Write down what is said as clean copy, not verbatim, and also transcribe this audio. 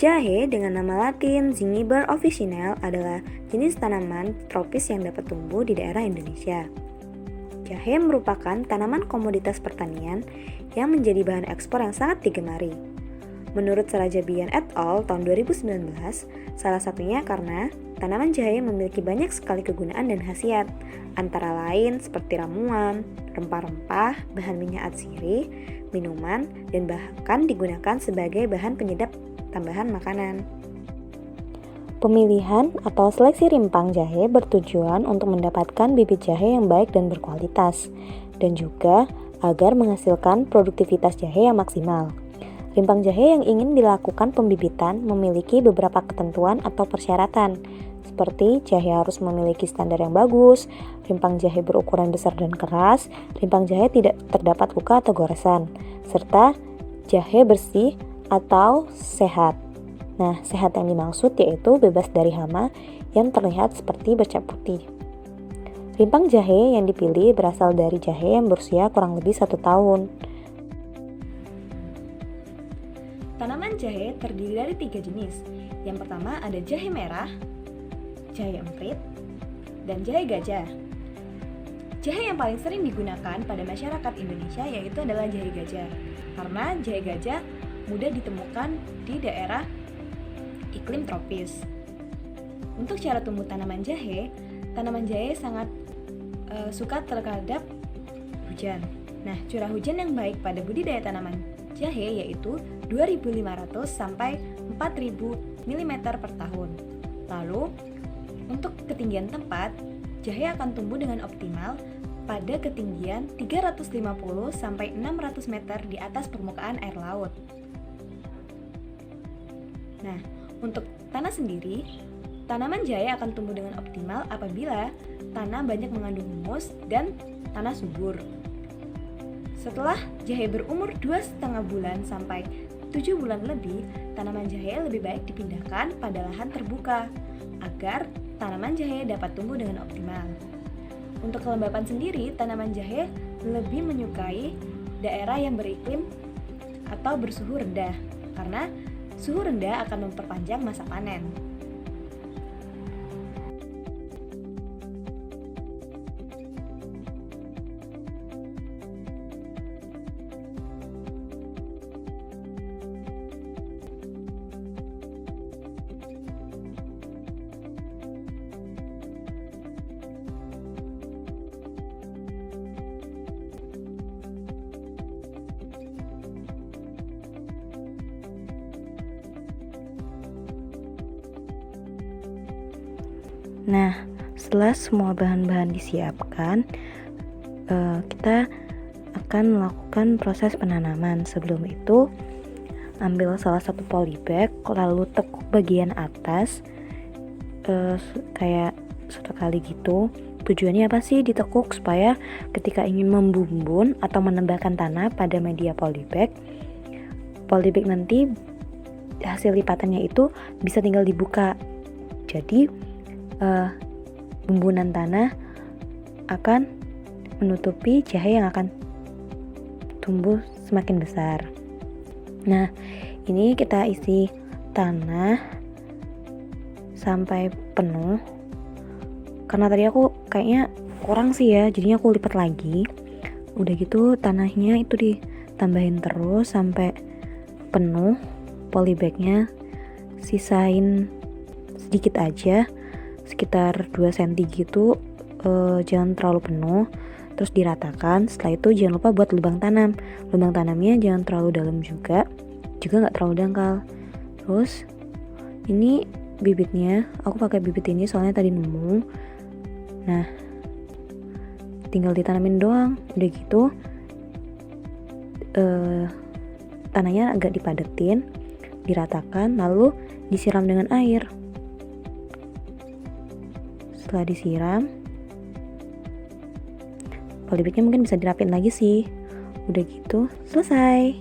Jahe dengan nama latin Zingiber officinale adalah jenis tanaman tropis yang dapat tumbuh di daerah Indonesia. Jahe merupakan tanaman komoditas pertanian yang menjadi bahan ekspor yang sangat digemari. Menurut Sarajabian et al. Tahun 2019, salah satunya karena tanaman jahe memiliki banyak sekali kegunaan dan khasiat, antara lain seperti ramuan, rempah-rempah, bahan minyak atsiri, minuman, dan bahkan digunakan sebagai bahan penyedap tambahan makanan. Pemilihan atau seleksi rimpang jahe bertujuan untuk mendapatkan bibit jahe yang baik dan berkualitas, dan juga agar menghasilkan produktivitas jahe yang maksimal. Rimpang jahe yang ingin dilakukan pembibitan memiliki beberapa ketentuan atau persyaratan, seperti jahe harus memiliki standar yang bagus, rimpang jahe berukuran besar dan keras, rimpang jahe tidak terdapat luka atau goresan, serta jahe bersih atau sehat. Nah, sehat yang dimaksud yaitu bebas dari hama yang terlihat seperti bercak putih. Rimpang jahe yang dipilih berasal dari jahe yang berusia kurang lebih 1 tahun. Tanaman jahe terdiri dari 3 jenis. Yang pertama ada jahe merah, jahe emprit, dan jahe gajah. Jahe yang paling sering digunakan pada masyarakat Indonesia yaitu adalah jahe gajah, karena jahe gajah mudah ditemukan di daerah iklim tropis. Untuk cara tumbuh tanaman jahe sangat suka terhadap hujan. Nah, curah hujan yang baik pada budidaya tanaman jahe yaitu 2.500 sampai 4.000 mm per tahun. Lalu, untuk ketinggian tempat, jahe akan tumbuh dengan optimal pada ketinggian 350 sampai 600 meter di atas permukaan air laut. Nah, untuk tanah sendiri, tanaman jahe akan tumbuh dengan optimal apabila tanah banyak mengandung humus dan tanah subur. Setelah jahe berumur 2,5 bulan sampai 7 bulan lebih, tanaman jahe lebih baik dipindahkan pada lahan terbuka agar tanaman jahe dapat tumbuh dengan optimal. Untuk kelembapan sendiri, tanaman jahe lebih menyukai daerah yang beriklim atau bersuhu rendah karena suhu rendah akan memperpanjang masa panen. Nah, setelah semua bahan-bahan disiapkan, kita akan melakukan proses penanaman. Sebelum itu, ambil salah satu polybag, lalu tekuk bagian atas, kayak sekali gitu. Tujuannya apa sih ditekuk? Supaya ketika ingin membumbun atau menambahkan tanah pada media polybag nanti hasil lipatannya itu bisa tinggal dibuka. Jadi bumbunan tanah akan menutupi jahe yang akan tumbuh semakin besar. Nah, ini kita isi tanah sampai penuh. Karena tadi aku kayaknya kurang sih ya, jadinya aku lipat lagi. Udah gitu tanahnya itu ditambahin terus sampai penuh polybagnya. Sisain sedikit aja, sekitar 2 cm gitu, jangan terlalu penuh, terus diratakan. Setelah itu jangan lupa buat lubang tanamnya jangan terlalu dalam juga nggak terlalu dangkal. Terus ini bibitnya, aku pakai bibit ini soalnya tadi nemu. Nah, tinggal ditanamin doang. Udah gitu tanahnya agak dipadetin, diratakan, lalu disiram dengan air. Setelah disiram, polybagnya mungkin bisa dirapin lagi sih. Udah gitu, selesai.